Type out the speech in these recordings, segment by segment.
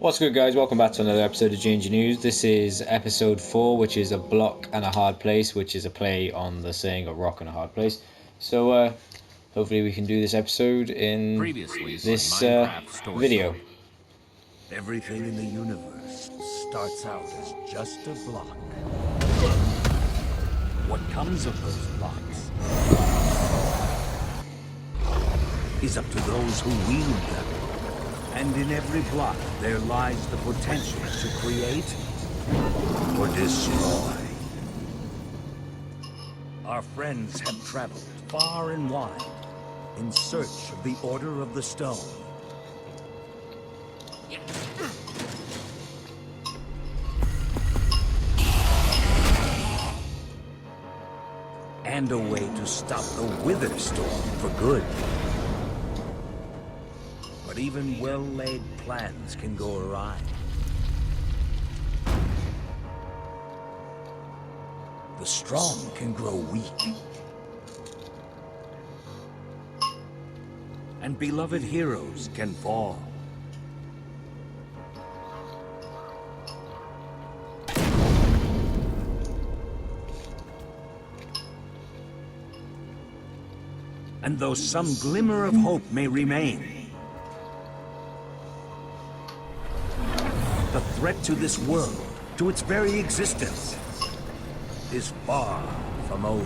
What's good, guys? Welcome back to another episode of GNG News. This is episode 4, which is a block and a hard place, which is a play on the saying a rock and a hard place. So hopefully we can do this episode in this video. Everything in the universe starts out as just a block. What comes of those blocks is up to those who wield them. And in every block, there lies the potential to create or destroy. Our friends have traveled far and wide in search of the Order of the Stone. And a way to stop the Wither Storm for good. But even well-laid plans can go awry. The strong can grow weak. And beloved heroes can fall. And though some glimmer of hope may remain, the threat to this world, to its very existence, is far from over.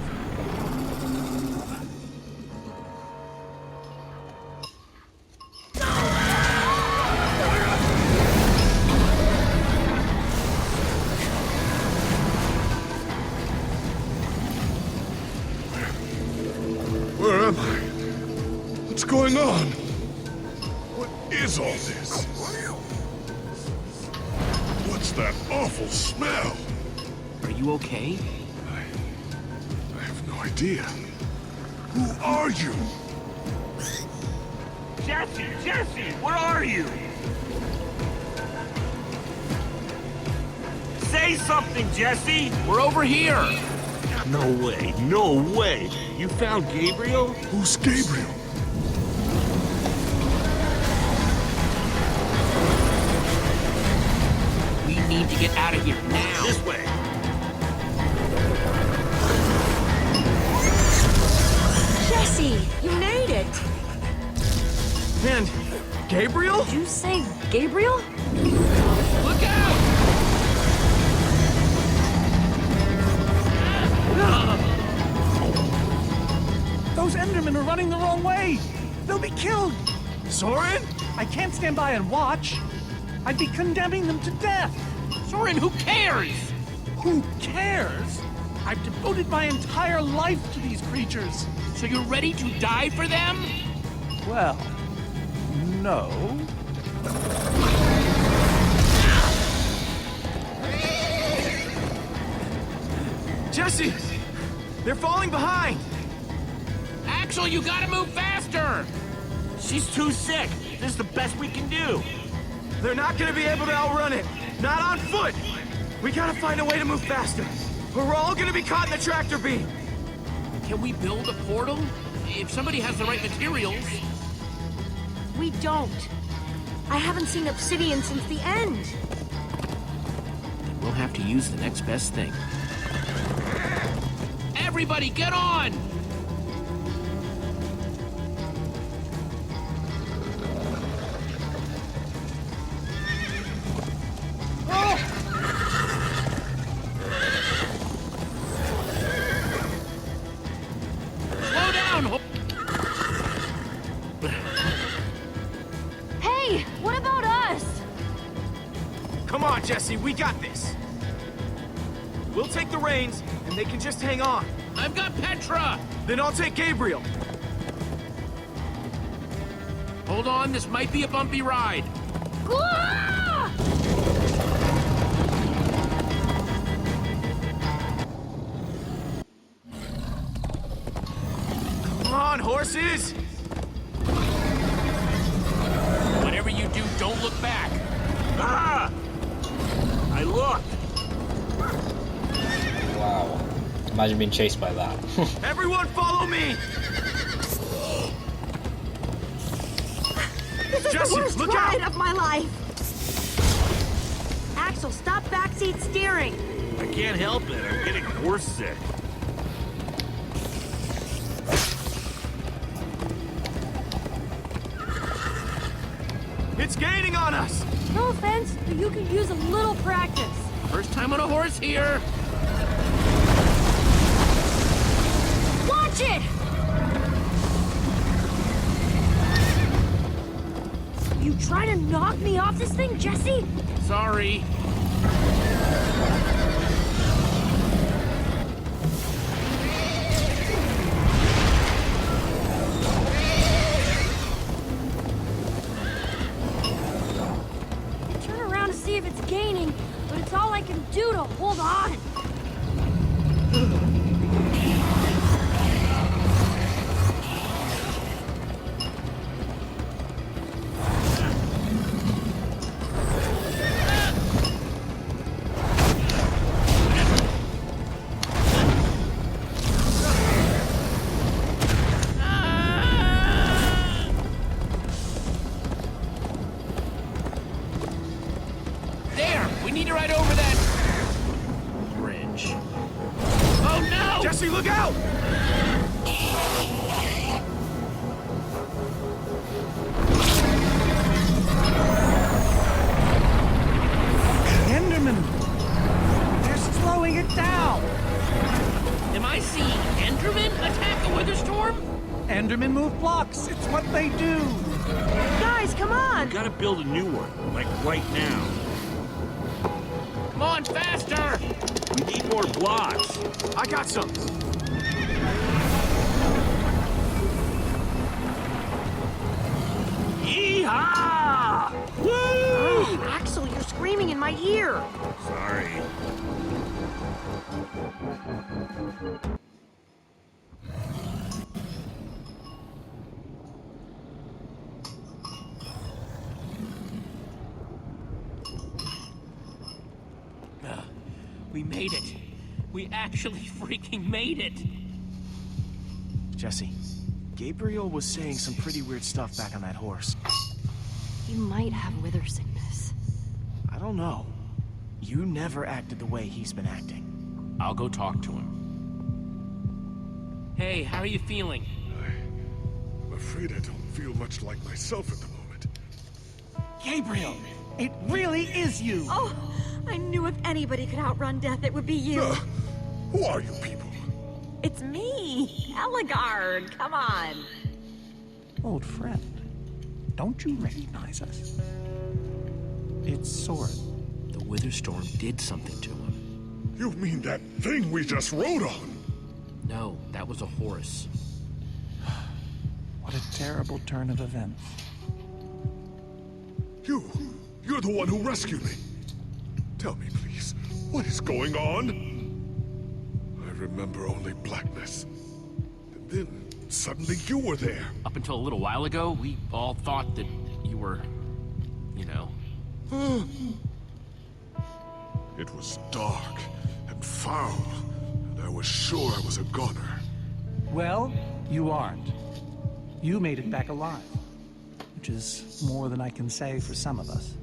Where am I? What's going on? What is all this? What's that awful smell? Are you okay? I have no idea. Who are you? Jesse, where are you? Say something, Jesse! We're over here! No way! You found Gabriel? Who's Gabriel? We need to get out of here now! This way! Jesse, you made it! And Gabriel? Did you say Gabriel? Look out! Those Endermen are running the wrong way! They'll be killed! Soren? I can't stand by and watch. I'd be condemning them to death. Soren, who cares? Who cares? I've devoted my entire life to these creatures. So you're ready to die for them? Well, no. Jesse! They're falling behind! Axel, you gotta move faster! She's too sick! This is the best we can do! They're not gonna be able to outrun it! Not on foot! We gotta find a way to move faster, or we're all gonna be caught in the tractor beam! Can we build a portal? If somebody has the right materials. We don't. I haven't seen obsidian since the end. Then we'll have to use the next best thing. Everybody, get on! Slow down! Hey, what about us? Come on, Jesse, we got this! We'll take the reins, and they can just hang on. I've got Petra! Then I'll take Gabriel. Hold on, this might be a bumpy ride. Ah! Come on, horses! Whatever you do, don't look back. Ah! I looked! Wow. Imagine being chased by that. Everyone follow me! This is Jesse, the worst look ride out! of my life. Axel, stop backseat steering! I can't help it. I'm getting horse sick. It's gaining on us! No offense, but you could use a little practice. First time on a horse here. Watch it! You try to knock me off this thing, Jesse? Sorry. Turn around to see if it's gaining, but it's all I can do to hold on. There! We need to ride over that bridge. Oh no! Jesse, look out! Enderman! They're slowing it down! Am I seeing Enderman attack a Witherstorm? Endermen move blocks. It's what they do. Guys, come on! Gotta build a new one, like right now. Come on, faster! We need more blocks. I got some. Yeehaw! Woo! Axel, you're screaming in my ear. Sorry. We made it. We actually freaking made it. Jesse, Gabriel was saying some pretty weird stuff back on that horse. He might have wither sickness. I don't know. You never acted the way he's been acting. I'll go talk to him. Hey, how are you feeling? I'm afraid I don't feel much like myself at the moment. Gabriel, it really is you. Oh, I knew if anybody could outrun death, it would be you. Who are you people? It's me, Ellegaard. Come on. Old friend, don't you recognize us? It's Soren. The Witherstorm did something to him. You mean that thing we just rode on? No, that was a horse. What a terrible turn of events. You're the one who rescued me. Tell me, please, what is going on? I remember only blackness. And then, suddenly you were there. Up until a little while ago, we all thought that you were, you know. It was dark and foul, and I was sure I was a goner. Well, you aren't. You made it back alive, which is more than I can say for some of us.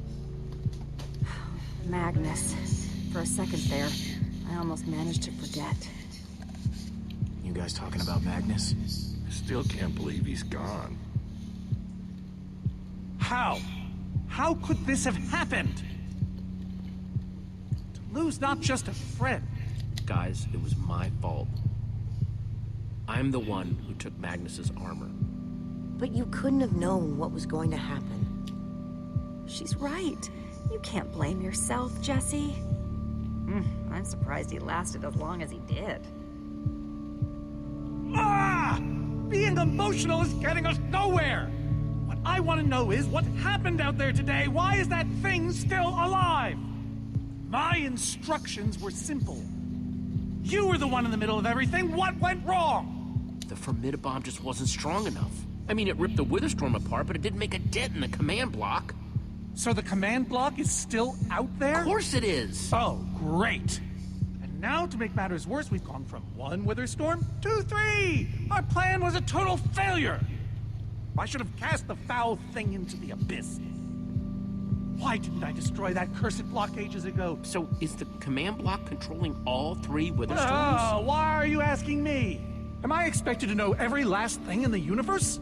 Magnus. For a second there, I almost managed to forget. You guys talking about Magnus? I still can't believe he's gone. How? How could this have happened? To lose not just a friend. Guys, it was my fault. I'm the one who took Magnus's armor. But you couldn't have known what was going to happen. She's right. You can't blame yourself, Jesse. I'm surprised he lasted as long as he did. Ah! Being emotional is getting us nowhere! What I want to know is what happened out there today? Why is that thing still alive? My instructions were simple. You were the one in the middle of everything. What went wrong? The Formidabomb just wasn't strong enough. I mean, it ripped the Witherstorm apart, but it didn't make a dent in the command block. So the command block is still out there? Of course it is! Oh, great. And now, to make matters worse, we've gone from 1 Witherstorm to 3! Our plan was a total failure! I should have cast the foul thing into the abyss. Why didn't I destroy that cursed block ages ago? So, is the command block controlling all 3 Witherstorms? Oh, why are you asking me? Am I expected to know every last thing in the universe?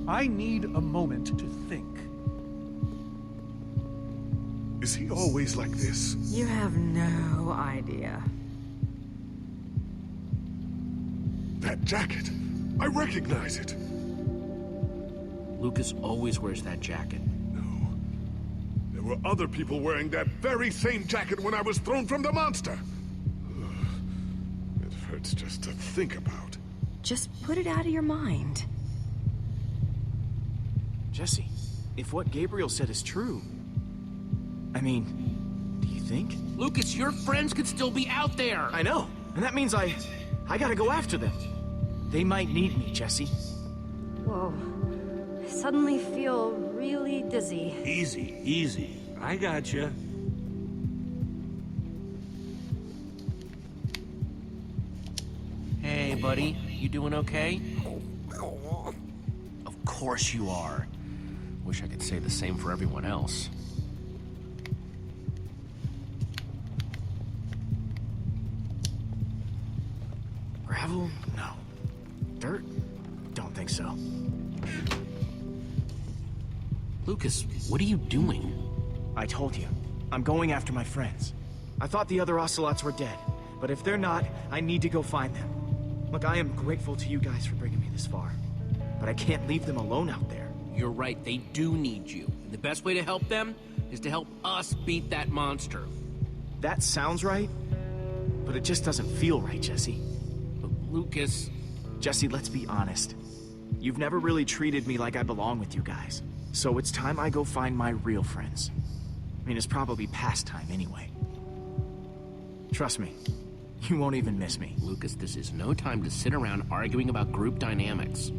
I need a moment to think. Is he always like this? You have no idea. That jacket. I recognize it. Lucas always wears that jacket. No. There were other people wearing that very same jacket when I was thrown from the monster. It hurts just to think about. Just put it out of your mind. Jesse, if what Gabriel said is true... I mean, do you think? Lucas, your friends could still be out there! I know, and that means I gotta go after them. They might need me, Jesse. Whoa. I suddenly feel really dizzy. Easy, easy. I got you. Hey, buddy. You doing okay? Of course you are. Wish I could say the same for everyone else. Gravel? No. Dirt? Don't think so. Lucas, what are you doing? I told you. I'm going after my friends. I thought the other Ocelots were dead, but if they're not, I need to go find them. Look, I am grateful to you guys for bringing me this far, but I can't leave them alone out there. You're right, they do need you. And the best way to help them is to help us beat that monster. That sounds right, but it just doesn't feel right, Jesse. But Lucas... Jesse, let's be honest. You've never really treated me like I belong with you guys. So it's time I go find my real friends. I mean, it's probably past time anyway. Trust me, you won't even miss me. Lucas, this is no time to sit around arguing about group dynamics.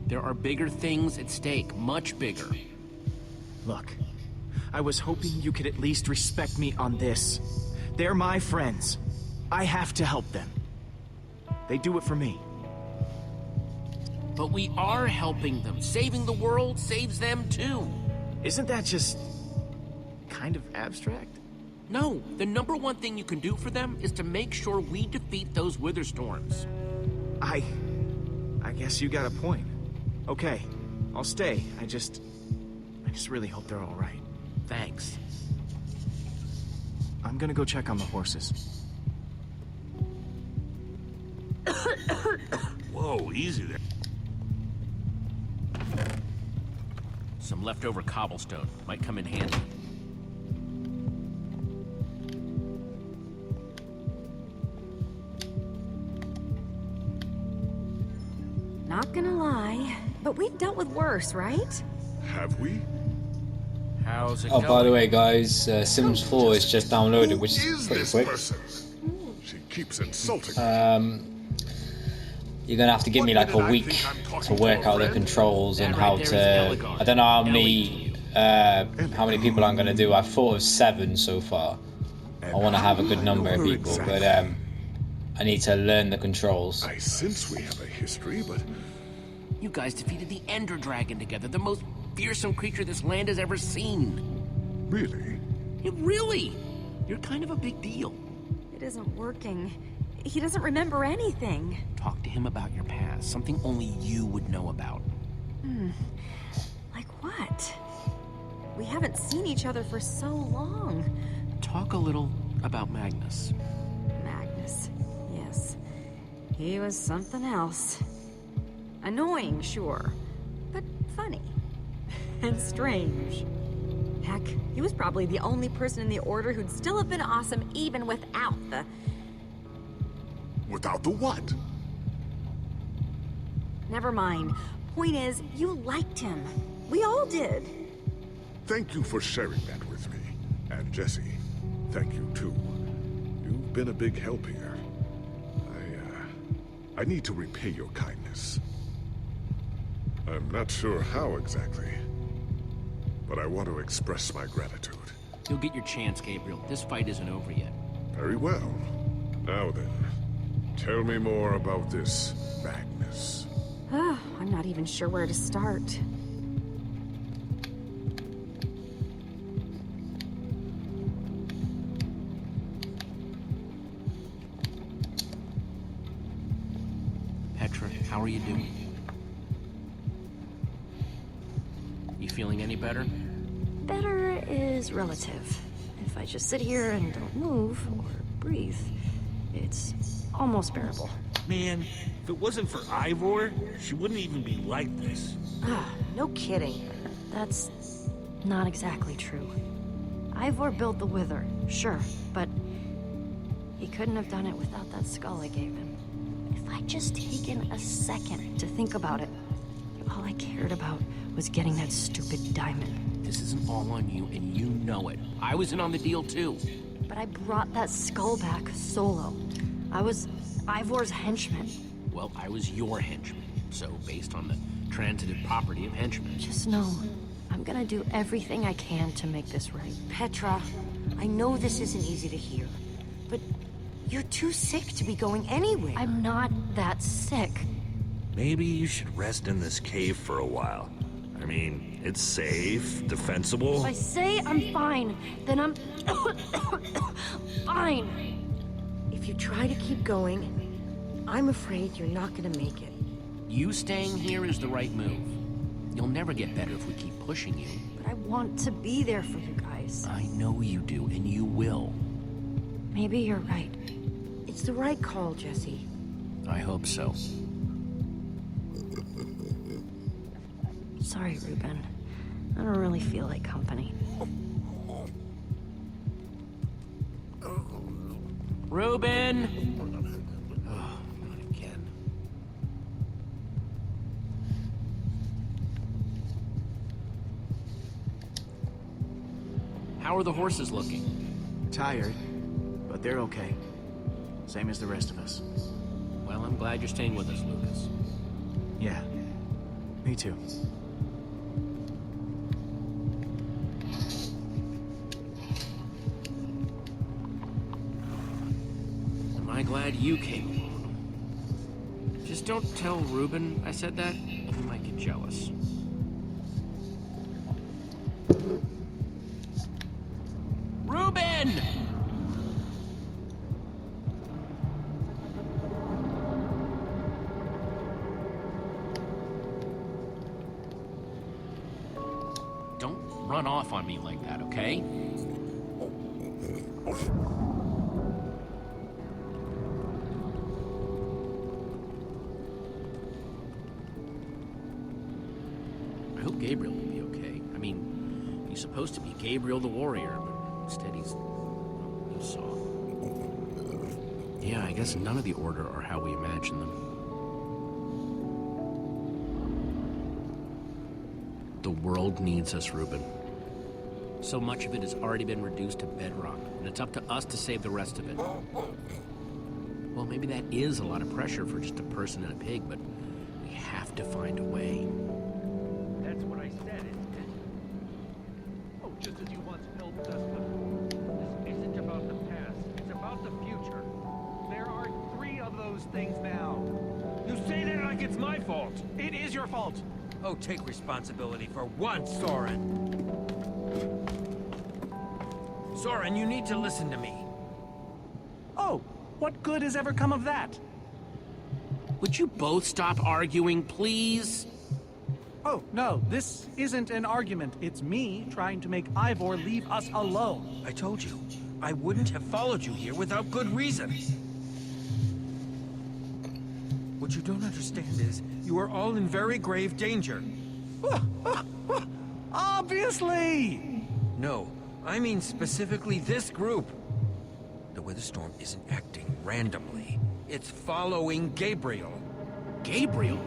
There are bigger things at stake, much bigger. Look, I was hoping you could at least respect me on this. They're my friends. I have to help them. They do it for me. But we are helping them. Saving the world saves them too. Isn't that just... kind of abstract? No, the number one thing you can do for them is to make sure we defeat those Witherstorms. I guess you got a point. Okay, I'll stay. I just really hope they're all right. Thanks. I'm gonna go check on the horses. Whoa, easy there. Some leftover cobblestone might come in handy. Not gonna lie, but we've dealt with worse, right? Have we? How's it Oh, going? by the way, guys, Sims 4 is just downloaded, which Who is is pretty this quick. person? She keeps insulting me. You're gonna have to give me like a week to work out the controls and how to. I don't know how many people I'm gonna do. I've thought of 7 so far. I want to have a good number of people, but I need to learn the controls. I sense we have a history, but You guys defeated the Ender Dragon together, the most fearsome creature this land has ever seen. really? Really? You're kind of a big deal. It isn't working. He doesn't remember anything. Talk to him about your past, something only you would know about. Like what? We haven't seen each other for so long. Talk a little about Magnus. Magnus, yes. He was something else. Annoying, sure, but funny. And strange. Heck, he was probably the only person in the Order who'd still have been awesome even without the... Without the what? Never mind. Point is, you liked him. We all did. Thank you for sharing that with me. And Jesse, thank you too. You've been a big help here. I need to repay your kindness. I'm not sure how exactly, but I want to express my gratitude. You'll get your chance, Gabriel. This fight isn't over yet. Very well. Now then, tell me more about this Magnus. I'm not even sure where to start. How are you doing? You feeling any better? Better is relative. If I just sit here and don't move or breathe, it's almost bearable. Man, if it wasn't for Ivor, she wouldn't even be like this. Ah, no kidding. That's not exactly true. Ivor built the Wither, sure, but he couldn't have done it without that skull I gave him. If I'd just taken a second to think about it, all I cared about was getting that stupid diamond. This isn't all on you, and you know it. I was in on the deal, too. But I brought that skull back solo. I was Ivor's henchman. Well, I was your henchman, so based on the transitive property of henchmen. Just know, I'm gonna do everything I can to make this right. Petra, I know this isn't easy to hear, but you're too sick to be going anywhere. I'm not that sick. Maybe you should rest in this cave for a while. I mean, it's safe, defensible. If I say I'm fine, then I'm fine. If you try to keep going, I'm afraid you're not gonna make it. You staying here is the right move. You'll never get better if we keep pushing you. But I want to be there for you guys. I know you do, and you will. Maybe you're right. It's the right call, Jesse. I hope so. Sorry, Reuben. I don't really feel like company. Reuben! Oh, not again. How are the horses looking? Tired, but they're okay. Same as the rest of us. Well, I'm glad you're staying with us, Lucas. Yeah, me too. Am I glad you came along? Just don't tell Reuben I said that. He might get jealous. Reuben! Don't run off on me like that, okay? I hope Gabriel will be okay. I mean, he's supposed to be Gabriel the warrior, but instead he's... you saw. Yeah, I guess none of the Order are how we imagine them. The world needs us, Reuben. So much of it has already been reduced to bedrock, and it's up to us to save the rest of it. Well, maybe that is a lot of pressure for just a person and a pig, but we have to find a way. That's what I said, isn't it? Oh, just as you once helped us before. This isn't about the past. It's about the future. There are 3 of those things now. You say that like it's my fault. It is your fault. Oh, take responsibility for once, Soren. Soren, you need to listen to me. Oh, what good has ever come of that? Would you both stop arguing, please? Oh, no, this isn't an argument. It's me trying to make Ivor leave us alone. I told you, I wouldn't have followed you here without good reason. What you don't understand is, you are all in very grave danger. Obviously! No, I mean specifically this group. The Witherstorm isn't acting randomly. It's following Gabriel. Gabriel?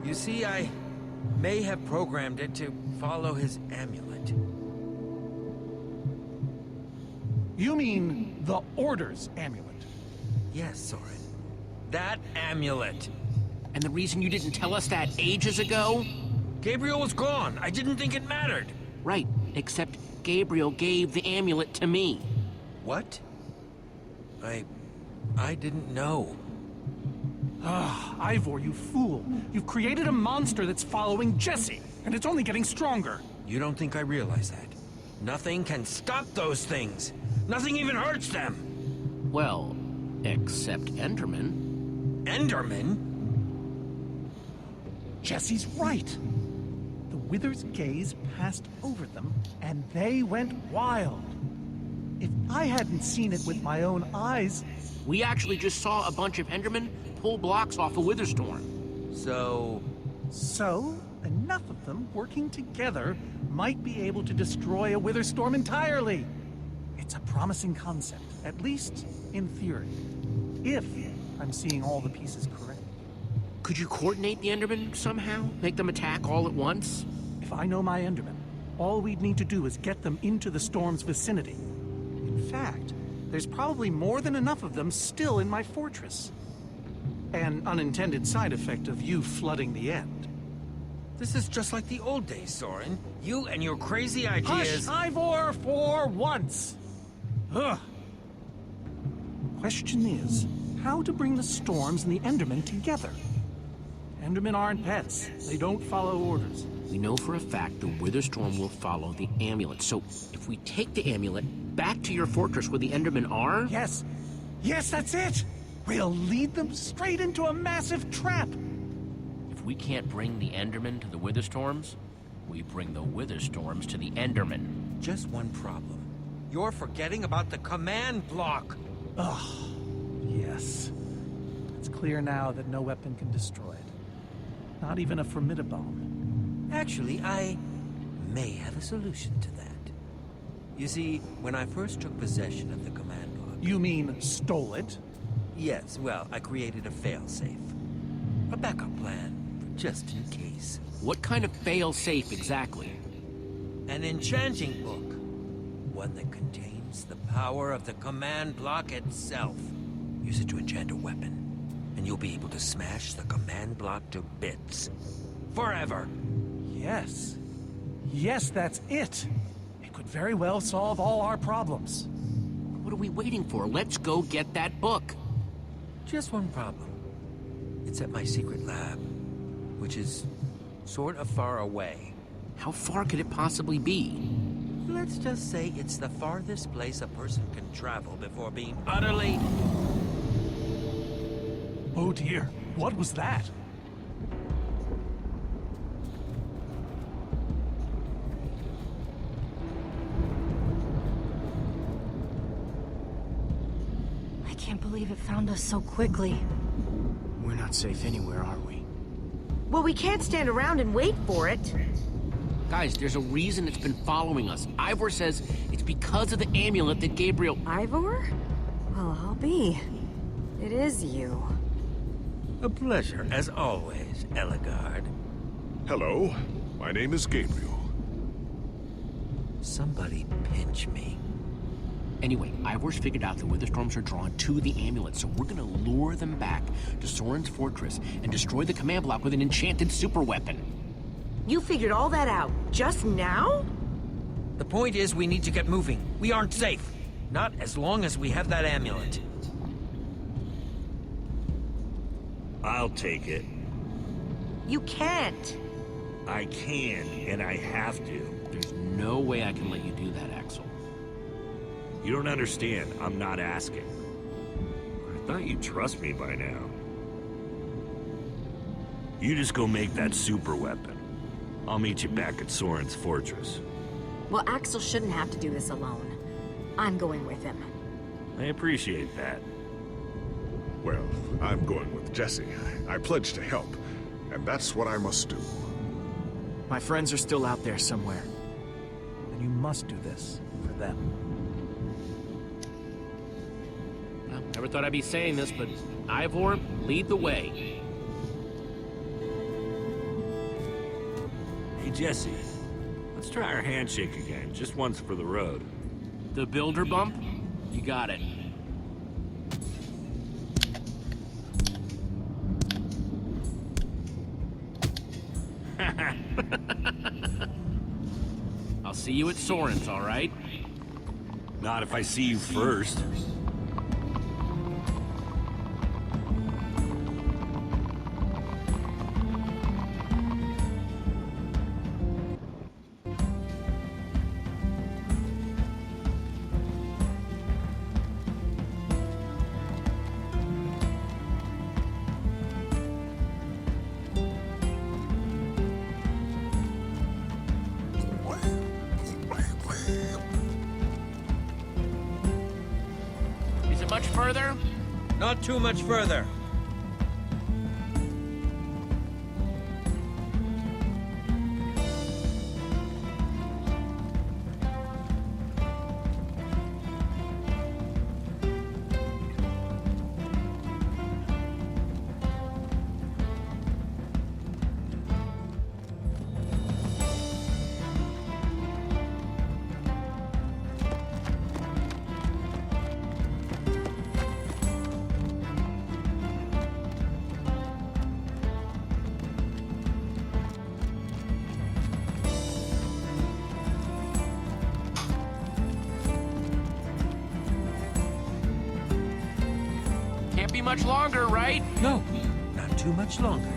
You see, I may have programmed it to follow his amulet. You mean the Order's amulet? Yes, Soren. That amulet. And the reason you didn't tell us that ages ago? Gabriel was gone. I didn't think it mattered. Right, except Gabriel gave the amulet to me. What? I didn't know. Ah, Ivor, you fool. You've created a monster that's following Jesse, and it's only getting stronger. You don't think I realize that? Nothing can stop those things. Nothing even hurts them. Well, except Enderman. Enderman? Jesse's right. The Wither's gaze passed over them, and they went wild. If I hadn't seen it with my own eyes... We actually just saw a bunch of Endermen pull blocks off a Witherstorm. So, enough of them working together might be able to destroy a Witherstorm entirely. It's a promising concept, at least in theory. If I'm seeing all the pieces correct. Could you coordinate the Endermen somehow? Make them attack all at once? If I know my Endermen, all we'd need to do is get them into the storm's vicinity. In fact, there's probably more than enough of them still in my fortress. An unintended side effect of you flooding the end. this is just like the old days, Soren. You and your crazy ideas... Hush, Ivor, for once! Ugh. Question is, how to bring the storms and the Endermen together? Endermen aren't pets. They don't follow orders. We know for a fact the Witherstorm will follow the amulet. So if we take the amulet back to your fortress where the Endermen are... Yes. Yes, that's it! We'll lead them straight into a massive trap. If we can't bring the Endermen to the Witherstorms, we bring the Witherstorms to the Endermen. Just one problem. You're forgetting about the command block. Ugh. Yes. It's clear now that no weapon can destroy it. Not even a Formidabomb. Actually, I may have a solution to that. You see, when I first took possession of the command block... You mean stole it? Yes, well, I created a failsafe. A backup plan, for just in case. What kind of fail-safe exactly? An enchanting book. One that contains the power of the command block itself. Use it to enchant a weapon, and you'll be able to smash the command block to bits. Forever! Yes. Yes, that's it. It could very well solve all our problems. What are we waiting for? Let's go get that book. Just one problem. It's at my secret lab, which is sort of far away. How far could it possibly be? Let's just say it's the farthest place a person can travel before being utterly... Oh dear, what was that? I can't believe it found us so quickly. We're not safe anywhere, are we? Well, we can't stand around and wait for it. Guys, there's a reason it's been following us. Ivor says it's because of the amulet that Gabriel... Ivor? Well, I'll be. It is you. A pleasure, as always, Ellegaard. Hello, my name is Gabriel. Somebody pinch me. Anyway, Ivor's figured out the Witherstorms are drawn to the amulet, so we're gonna lure them back to Soren's fortress and destroy the command block with an enchanted superweapon. You figured all that out just now? The point is, we need to get moving. We aren't safe. Not as long as we have that amulet. I'll take it. You can't. I can, and I have to. There's no way I can let you do that, Axel. You don't understand. I'm not asking. I thought you'd trust me by now. You just go make that super weapon. I'll meet you back at Soren's fortress. Well, Axel shouldn't have to do this alone. I'm going with him. I appreciate that. Well, I'm going with Jesse. I pledged to help, and that's what I must do. My friends are still out there somewhere. And you must do this for them. Well, never thought I'd be saying this, but Ivor, lead the way. Hey, Jesse. Let's try our handshake again, just once for the road. The builder bump? You got it. I'll see you at Soren's, all right? Not if I see you first. much further? Not too much further. Can't be much longer, right? No, not too much longer.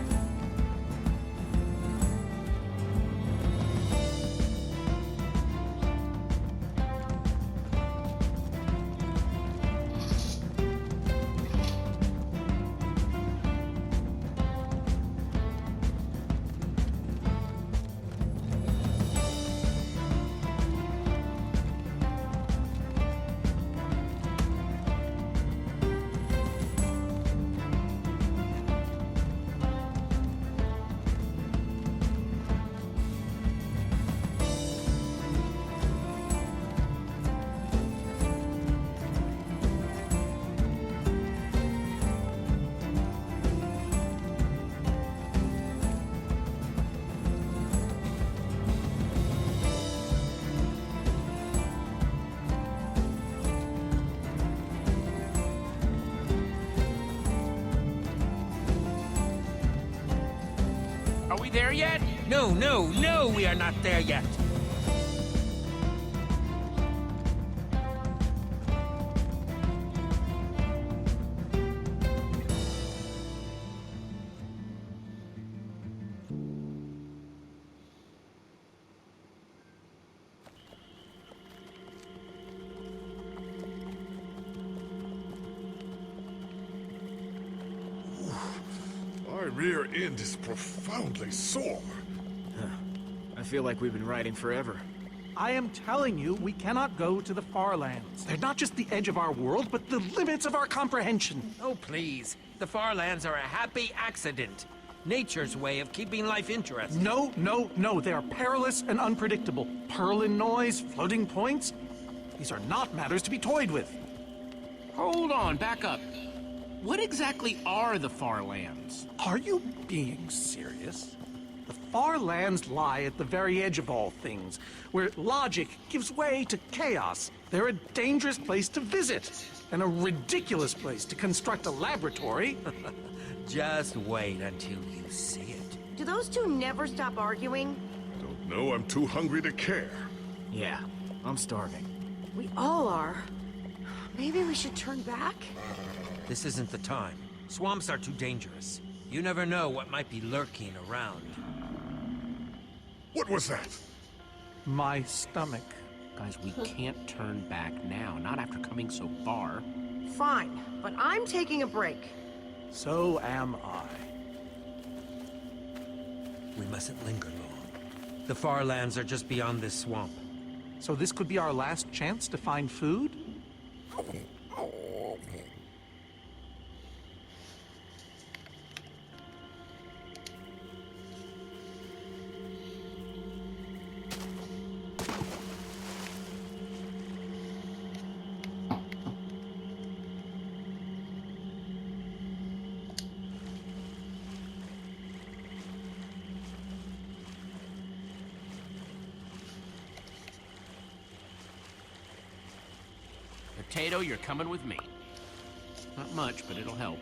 Are we there yet? No, no, no, we are not there yet. My rear end is profoundly sore. I feel like we've been riding forever. I am telling you, we cannot go to the far lands. They're not just the edge of our world, but the limits of our comprehension. Oh, please. The far lands are a happy accident. Nature's way of keeping life interesting. No, no, no. They are perilous and unpredictable. Purlin noise, floating points. These are not matters to be toyed with. Hold on, back up. What exactly are the Far Lands? Are you being serious? The far lands lie at the very edge of all things, where logic gives way to chaos. They're a dangerous place to visit, and a ridiculous place to construct a laboratory. Just wait until you see it. Do those two never stop arguing? Don't know, I'm too hungry to care. Yeah, I'm starving. We all are. Maybe we should turn back? This isn't the time. Swamps are too dangerous. You never know what might be lurking around. What was that? My stomach. Guys, we can't turn back now, not after coming so far. Fine, but I'm taking a break. So am I. We mustn't linger long. The far lands are just beyond this swamp. So this could be our last chance to find food? Potato, you're coming with me. Not much, but it'll help.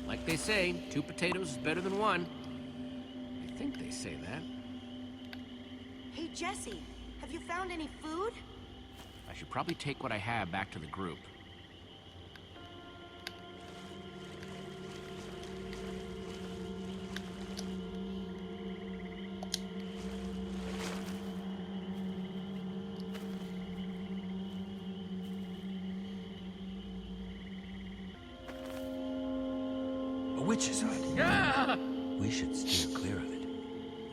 Like they say, 2 potatoes is better than 1. I think they say that. Hey, Jesse, have you found any food? I should probably take what I have back to the group. A witch's hut. Ah! We should steer clear of it.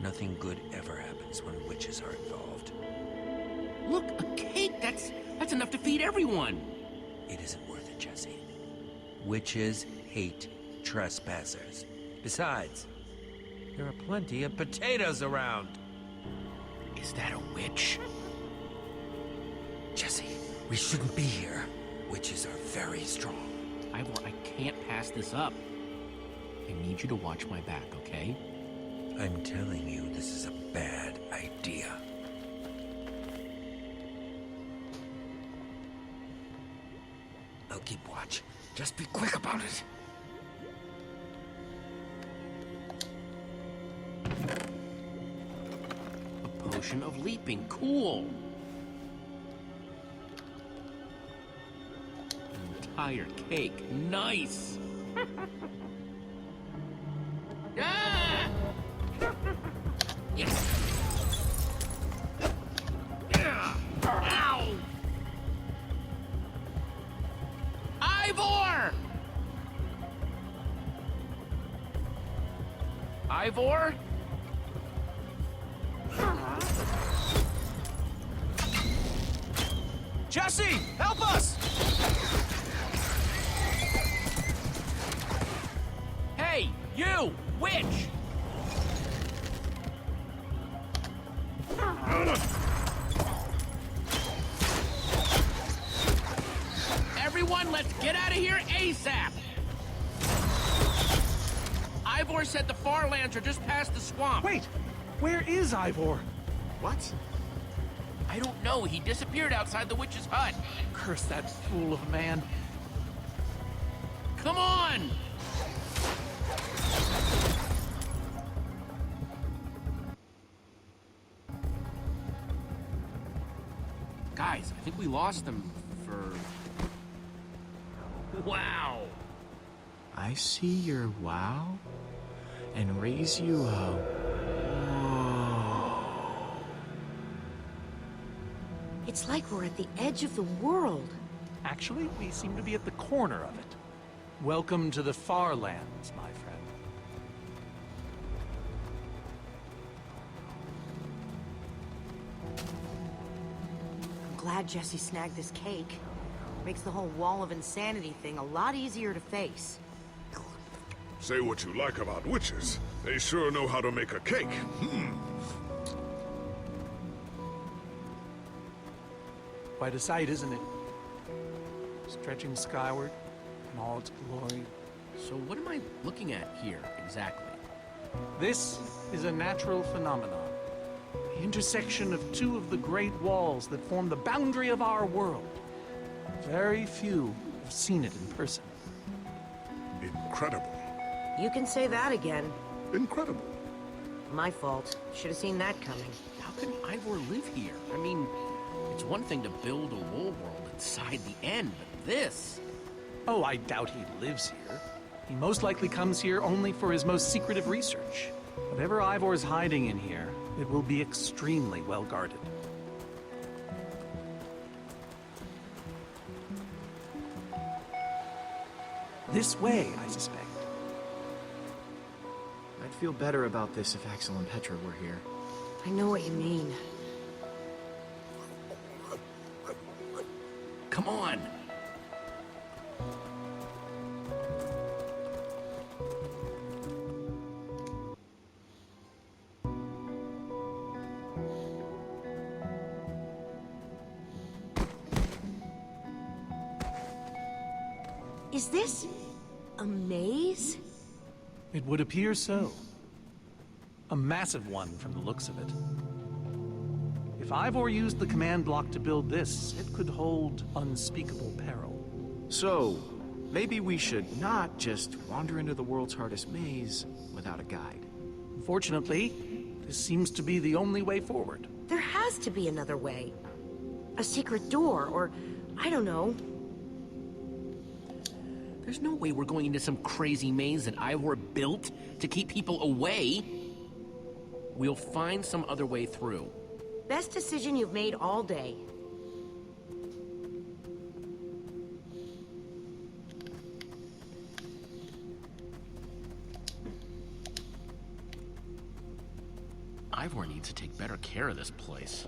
Nothing good ever happens when witches are involved. Look, a cake! That's enough to feed everyone! It isn't worth it, Jesse. Witches hate trespassers. Besides, there are plenty of potatoes around. Is that a witch? Jesse, we shouldn't be here. Witches are very strong. Ivor, I can't pass this up. I need you to watch my back, okay? I'm telling you, this is a bad idea. I'll keep watch. Just be quick about it. A potion of leaping. Cool. An entire cake. Nice. Ah! Yes. Yeah. Ow! Ivor! Ivor? Jesse, help us! Hey, you! Witch! Everyone, let's get out of here ASAP! Ivor said the Farlands are just past the swamp. Wait, where is Ivor? What? I don't know. He disappeared outside the witch's hut. Curse that fool of a man. Come on! Guys, I think we lost them for... Wow! I see your wow and raise you a whoa. It's like we're at the edge of the world. Actually, we seem to be at the corner of it. Welcome to the Farlands, my friend. I'm glad Jesse snagged this cake. Makes the whole wall of insanity thing a lot easier to face. Say what you like about witches. They sure know how to make a cake. Quite a sight, isn't it? Stretching skyward in all its glory. So what am I looking at here, exactly? This is a natural phenomenon. The intersection of two of the great walls that form the boundary of our world. Very few have seen it in person. Incredible. You can say that again. Incredible. My fault. Should have seen that coming. How can Ivor live here? I mean, it's one thing to build a wool world inside the end, but this... Oh, I doubt he lives here. He most likely comes here only for his most secretive research. Whatever Ivor's hiding in here, it will be extremely well guarded. This way, I suspect. I'd feel better about this if Axel and Petra were here. I know what you mean. Come on! Is this a maze? It would appear so. A massive one from the looks of it. If Ivor used the command block to build this, it could hold unspeakable peril. So, maybe we should not just wander into the world's hardest maze without a guide. Unfortunately, this seems to be the only way forward. There has to be another way. A secret door, or I don't know. There's no way we're going into some crazy maze that Ivor built to keep people away. We'll find some other way through. Best decision you've made all day. Ivor needs to take better care of this place.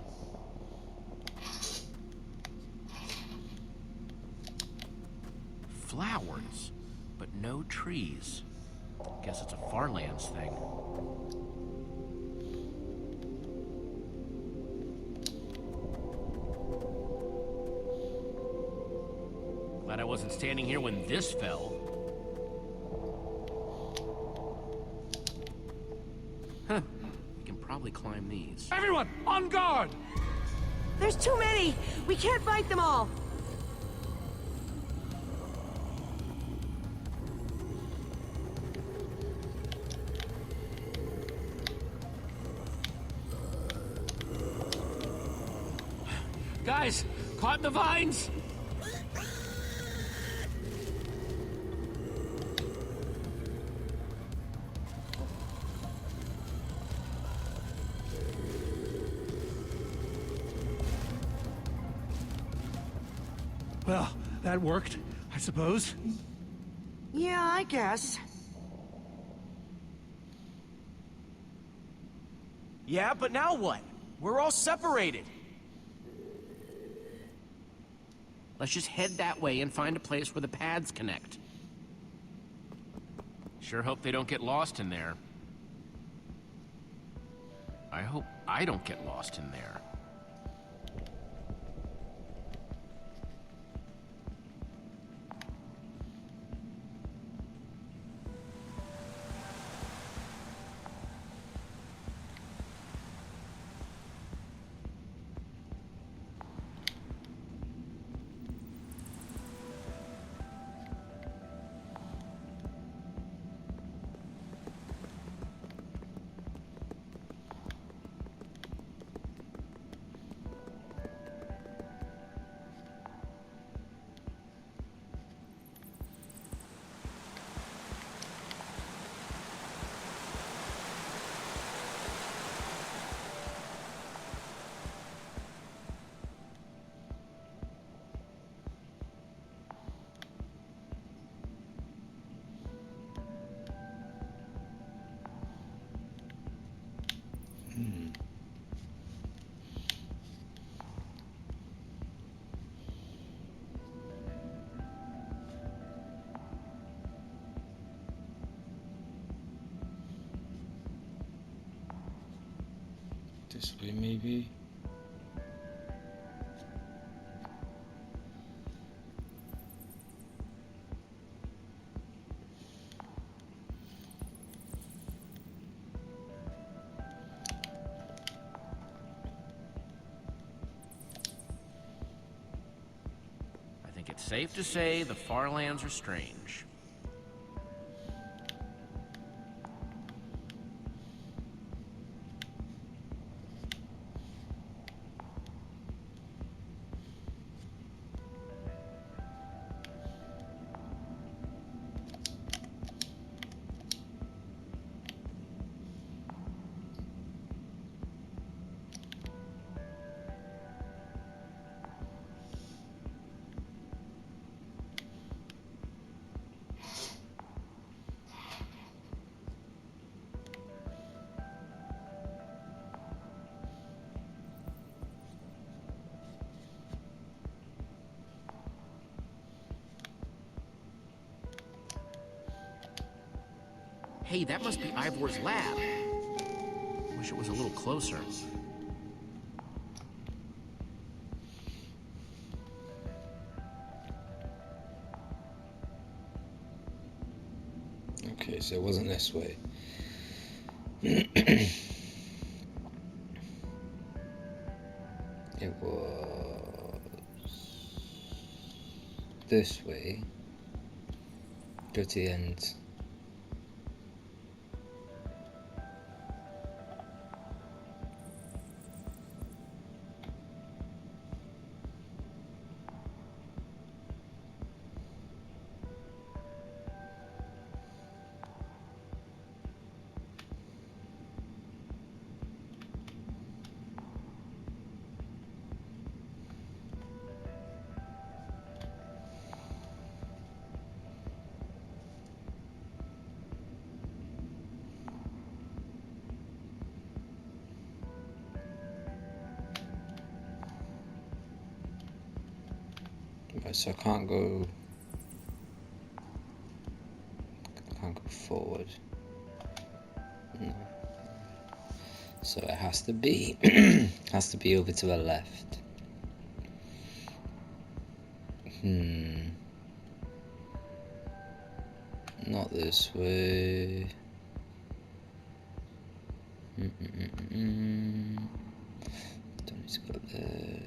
Flowers, but no trees. Guess it's a Farlands thing. Glad I wasn't standing here when this fell. Huh. We can probably climb these. Everyone, on guard! There's too many! We can't fight them all! Guys, caught in the vines! Well, that worked, I suppose. Yeah, I guess. Yeah, but now what? We're all separated. Let's just head that way and find a place where the paths connect. Sure hope they don't get lost in there. I hope I don't get lost in there. This way, maybe. I think it's safe to say the Farlands are strange. Hey, that must be Ivor's lab. Wish it was a little closer. Okay, so it wasn't this way. It was this way. Go to the end. Right, so I can't go forward. No. So it has to be has to be over to the left. Not this way. Don't need to go there.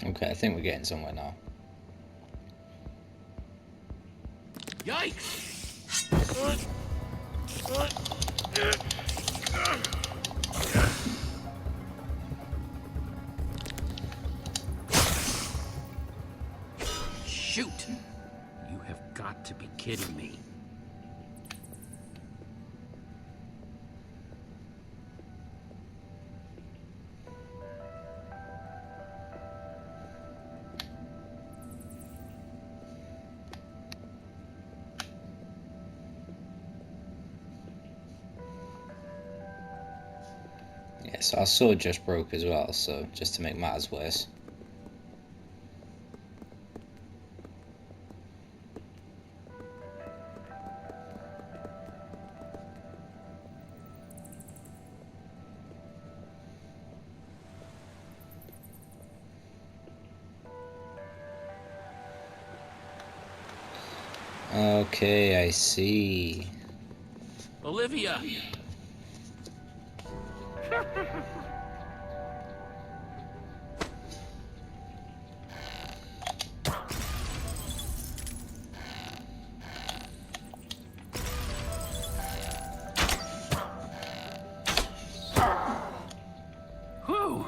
Okay, I think we're getting somewhere now. Yikes! Shoot! You have got to be kidding me. Yeah, so our sword just broke as well, so just to make matters worse. Okay, I see. Olivia! Whew!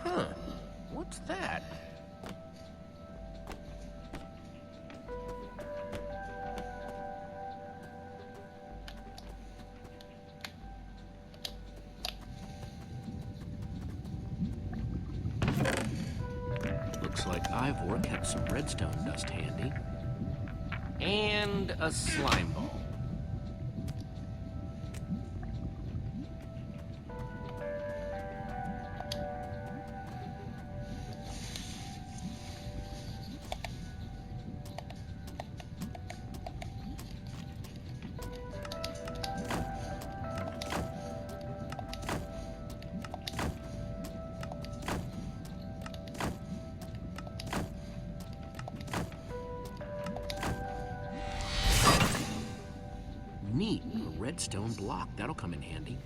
Huh. What's that? Looks like Ivor kept some redstone dust handy. And a slime ball. Neat, a redstone block. That'll come in handy.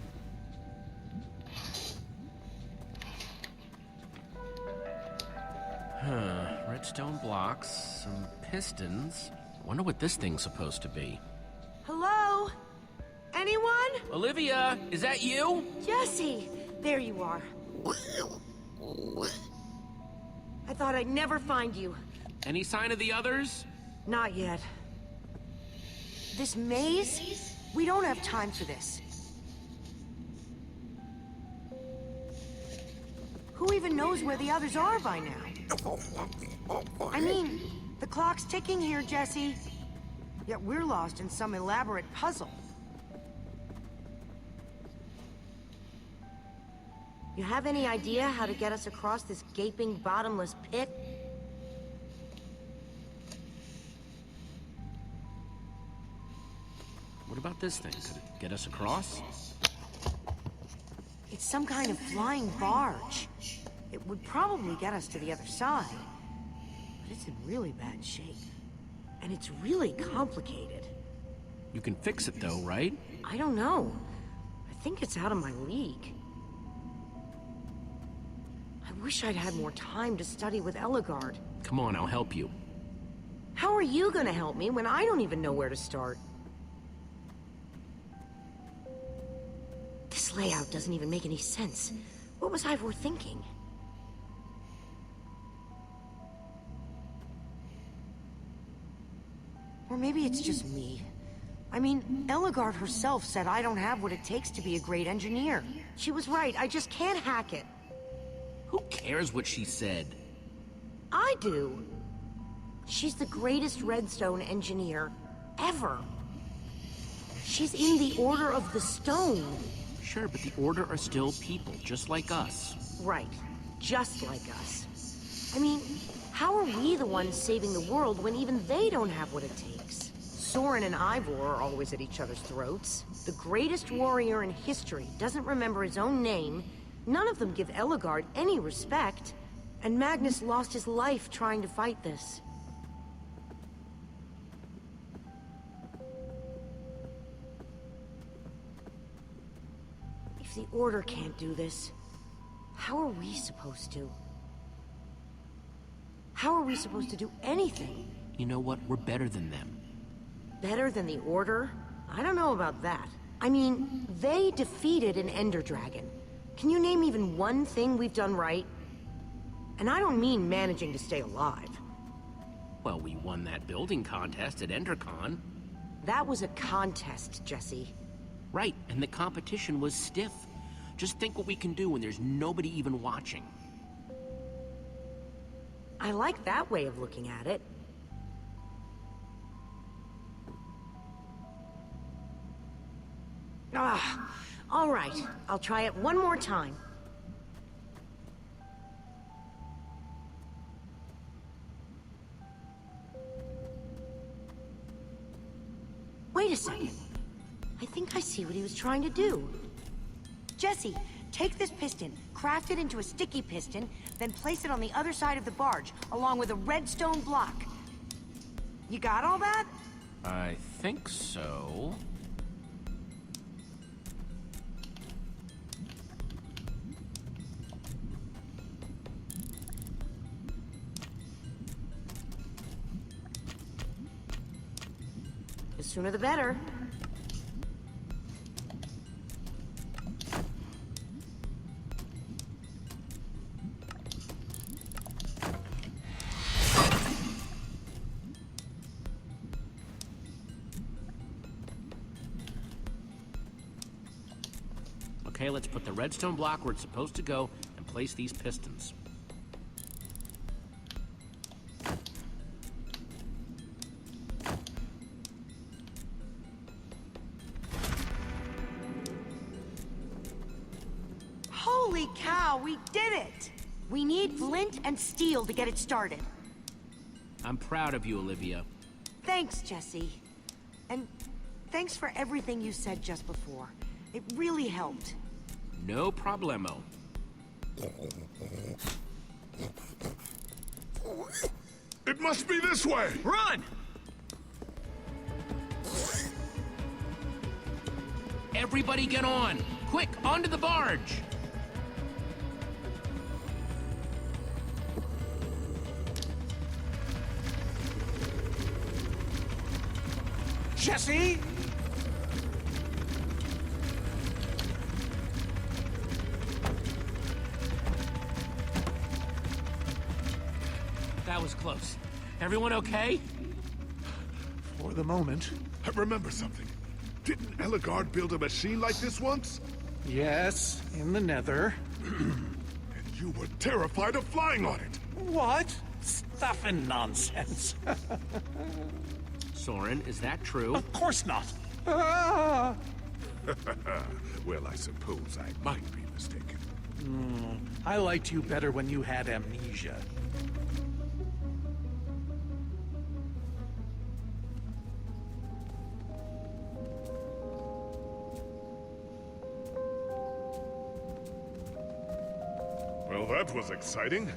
Redstone blocks, some pistons. Wonder what this thing's supposed to be. Hello? Anyone? Olivia, is that you? Jesse! There you are. I thought I'd never find you. Any sign of the others? Not yet. This maze? We don't have time for this. Who even knows where the others are by now? I mean, the clock's ticking here, Jesse. Yet we're lost in some elaborate puzzle. You have any idea how to get us across this gaping, bottomless pit? What What about this thing? Could it get us across? It's some kind of flying barge. It would probably get us to the other side. But it's in really bad shape. And it's really complicated. You can fix it though, right? I don't know. I think it's out of my league. I wish I'd had more time to study with Ellegaard. Come on, I'll help you. How are you gonna help me when I don't even know where to start? This layout doesn't even make any sense. What was Ivor thinking? Or maybe it's just me. I mean, Ellegaard herself said I don't have what it takes to be a great engineer. She was right, I just can't hack it. Who cares what she said? I do. She's the greatest Redstone engineer ever. She's in the Order of the Stone. Sure, but the Order are still people, just like us. Right, just like us. I mean, how are we the ones saving the world when even they don't have what it takes? Soren and Ivor are always at each other's throats. The greatest warrior in history doesn't remember his own name. None of them give Ellegaard any respect. And Magnus lost his life trying to fight this. If the Order can't do this, how are we supposed to? How are we supposed to do anything? You know what? We're better than them. Better than the Order? I don't know about that. I mean, they defeated an Ender Dragon. Can you name even one thing we've done right? And I don't mean managing to stay alive. Well, we won that building contest at EnderCon. That was a contest, Jesse. Right, and the competition was stiff. Just think what we can do when there's nobody even watching. I like that way of looking at it. Ah, all right. I'll try it one more time. Wait a second. I think I see what he was trying to do. Jesse, take this piston, craft it into a sticky piston, then place it on the other side of the barge, along with a redstone block. You got all that? I think so. The sooner the better. Okay, let's put the redstone block where it's supposed to go and place these pistons. Holy cow, we did it! We need flint and steel to get it started. I'm proud of you, Olivia. Thanks, Jesse. And thanks for everything you said just before. It really helped. No problemo. It must be this way! Run! Everybody get on! Quick, onto the barge! Jesse! That was close. Everyone okay? For the moment. I remember something. Didn't Ellegaard build a machine like this once? Yes, in the Nether. And you were terrified of flying on it. What? Stuff and nonsense. Soren, is that true? Of course not. Ah! Well, I suppose I might be mistaken. I liked you better when you had amnesia. That was exciting.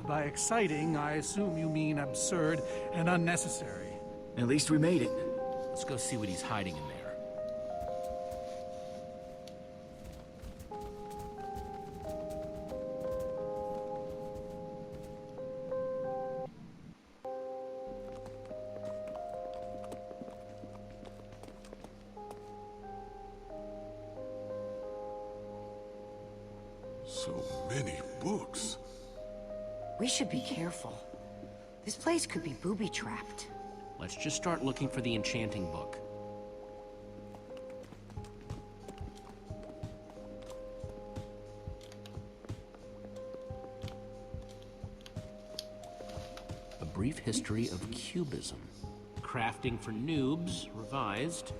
By exciting, I assume you mean absurd and unnecessary. At least we made it. Let's go see what he's hiding in there. So many books. We should be careful. This place could be booby-trapped. Let's just start looking for the enchanting book. A Brief History of Cubism. Crafting for Noobs, revised.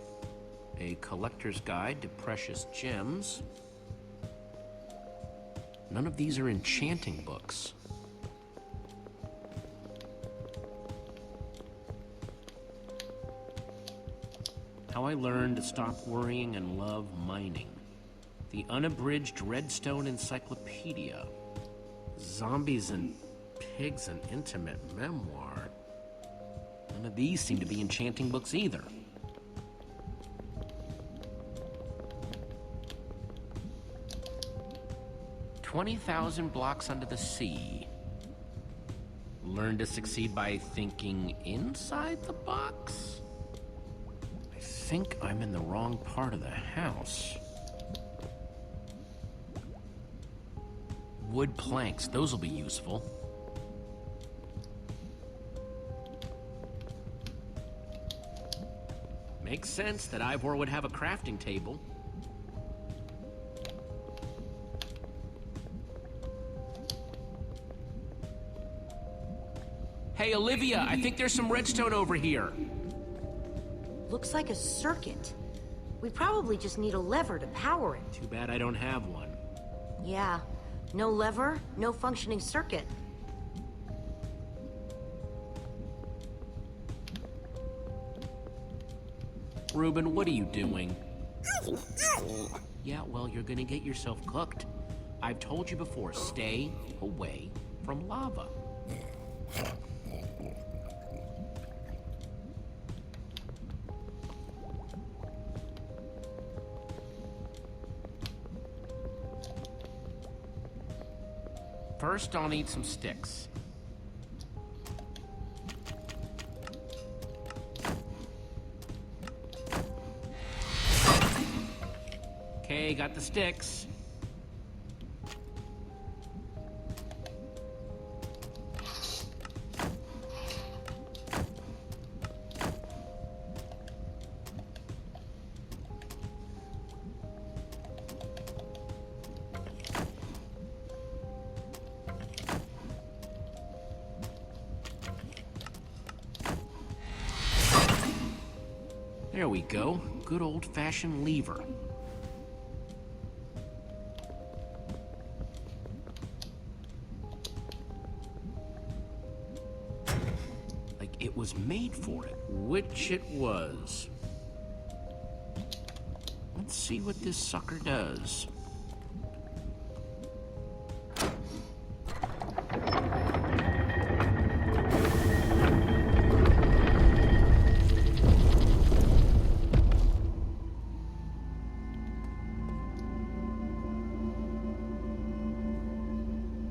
A Collector's Guide to Precious Gems. None of these are enchanting books. How I Learned to Stop Worrying and Love Mining. The Unabridged Redstone Encyclopedia. Zombies and Pigs, an Intimate Memoir. None of these seem to be enchanting books either. "20,000 Blocks Under the Sea. Learn to succeed by thinking inside the box?" I think I'm in the wrong part of the house. Wood planks, those will be useful. Makes sense that Ivor would have a crafting table. Hey, Olivia, I think there's some redstone over here. Looks like a circuit. We probably just need a lever to power it. Too bad I don't have one. Yeah. No lever, no functioning circuit. Reuben, what are you doing? Yeah, well, you're gonna get yourself cooked. I've told you before, stay away from lava. First, I'll need some sticks. Okay, got the sticks. There we go. Good old-fashioned lever. Like it was made for it. Which it was. Let's see what this sucker does.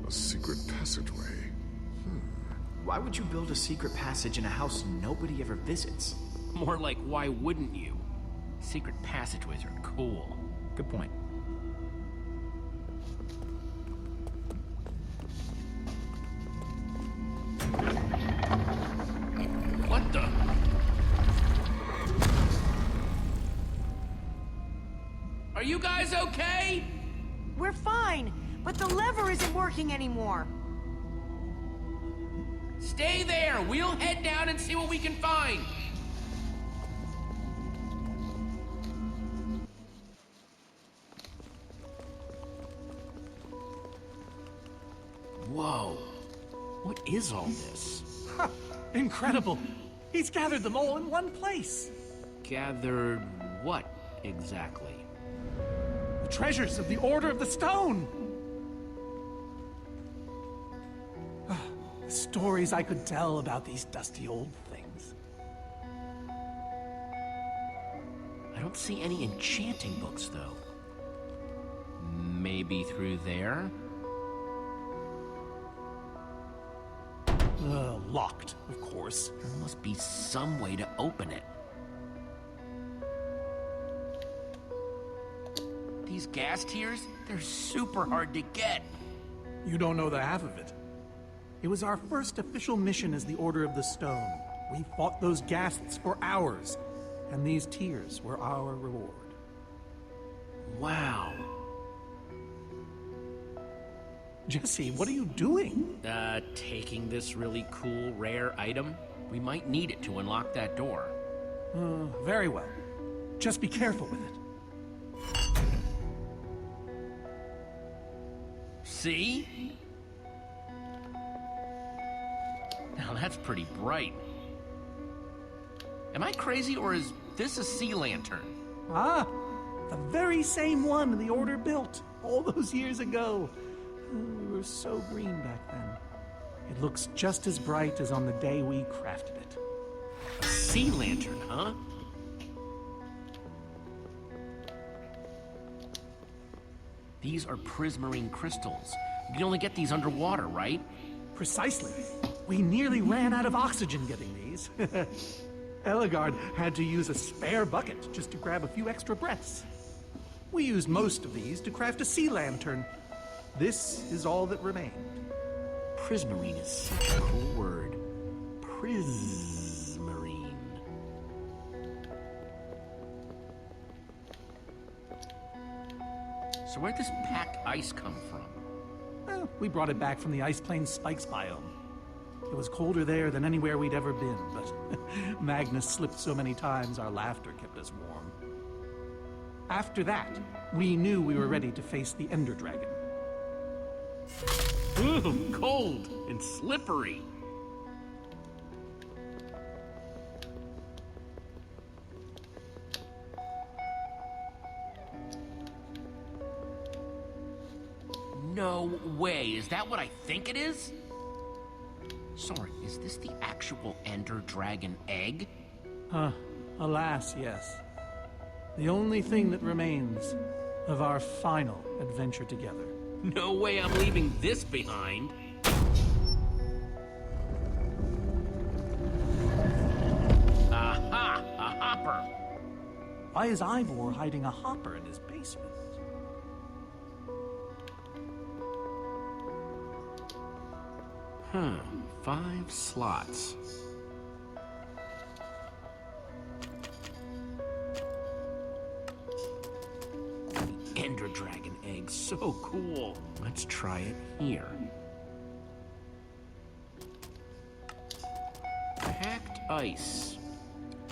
A secret passageway. Why would you build a secret passage in a house nobody ever visits? More like, why wouldn't you? Secret passageways are cool. Good point. What the? Are you guys okay? We're fine, but the lever isn't working anymore. Stay there. We'll head down and see what we can find. Whoa. What is all this? Incredible! He's gathered them all in one place. Gathered what exactly? The treasures of the Order of the Stone. Stories I could tell about these dusty old things. I don't see any enchanting books, though. Maybe through there? Locked, of course. There must be some way to open it. These gas tiers, they're super hard to get. You don't know the half of it. It was our first official mission as the Order of the Stone. We fought those ghasts for hours, and these tears were our reward. Wow. Jesse, what are you doing? Taking this really cool, rare item. We might need it to unlock that door. Very well. Just be careful with it. See? Now that's pretty bright. Am I crazy, or is this a sea lantern? Ah, the very same one the Order built all those years ago. We were so green back then. It looks just as bright as on the day we crafted it. A sea lantern, huh? These are prismarine crystals. You can only get these underwater, right? Precisely. We nearly ran out of oxygen getting these. Ellegaard had to use a spare bucket just to grab a few extra breaths. We used most of these to craft a sea lantern. This is all that remained. Prismarine is such a cool word. Prismarine. So where'd this packed ice come from? Well, we brought it back from the Ice Plains Spikes biome. It was colder there than anywhere we'd ever been, but Magnus slipped so many times our laughter kept us warm. After that, we knew we were ready to face the Ender Dragon. Ooh, cold and slippery. No way. Is that what I think it is? Soren, is this the actual Ender Dragon egg? Alas, yes. The only thing that remains of our final adventure together. No way I'm leaving this behind. Aha! A hopper! Why is Ivor hiding a hopper in his basement? Huh. 5 slots. The Ender Dragon egg, so cool. Let's try it here. Packed ice.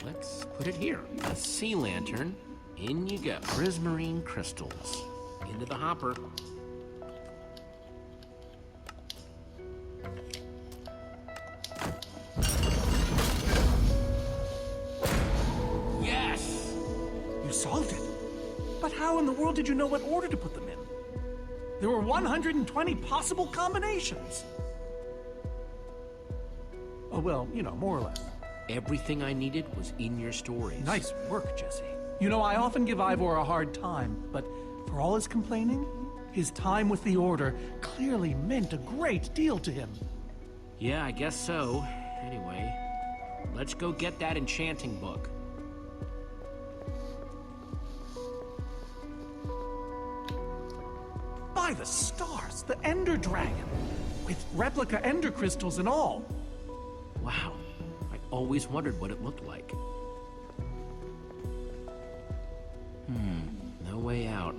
Let's put it here. A sea lantern. In you go. Prismarine crystals. Into the hopper. Yes! You solved it. But how in the world did you know what order to put them in? There were 120 possible combinations. Oh, well, you know, more or less. Everything I needed was in your stories. Nice work, Jesse. You know, I often give Ivor a hard time, but for all his complaining, his time with the Order clearly meant a great deal to him. Yeah, I guess so. Anyway, let's go get that enchanting book. By the stars, the Ender Dragon, with replica Ender crystals and all. Wow, I always wondered what it looked like. No way out.